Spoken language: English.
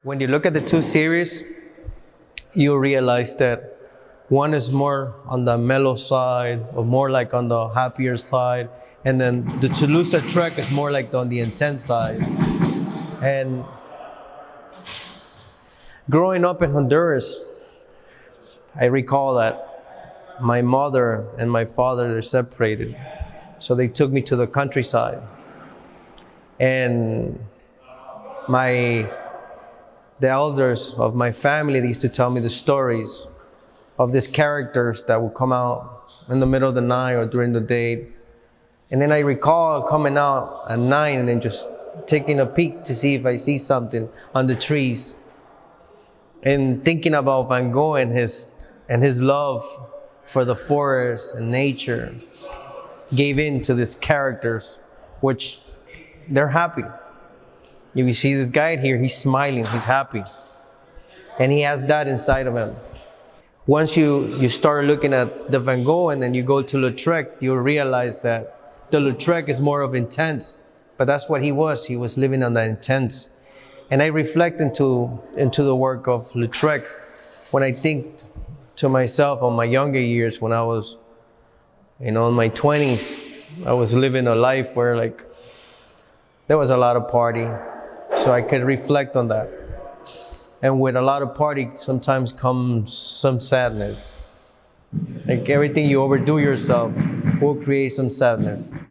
When you look at the two series, you realize that one is more on the mellow side, or more like on the happier side, and then the Lautrec is more like on the intense side. And growing up in Honduras, I recall that my mother and my father are separated, so they took me to the countryside, and the elders of my family, they used to tell me the stories of these characters that would come out in the middle of the night or during the day. And then I recall coming out at night and then just taking a peek to see if I see something on the trees, and thinking about Van Gogh and his love for the forest and nature gave in to these characters, which they're happy. If you see this guy here, he's smiling, he's happy. And he has that inside of him. Once you start looking at the Van Gogh and then you go to Lautrec, you'll realize that the Lautrec is more of intense, but that's what he was. He was living on that intense. And I reflect into the work of Lautrec when I think to myself on my younger years, when I was, in my 20s, I was living a life where there was a lot of party. So I could reflect on that. And with a lot of party, sometimes comes some sadness. Like everything you overdo yourself will create some sadness.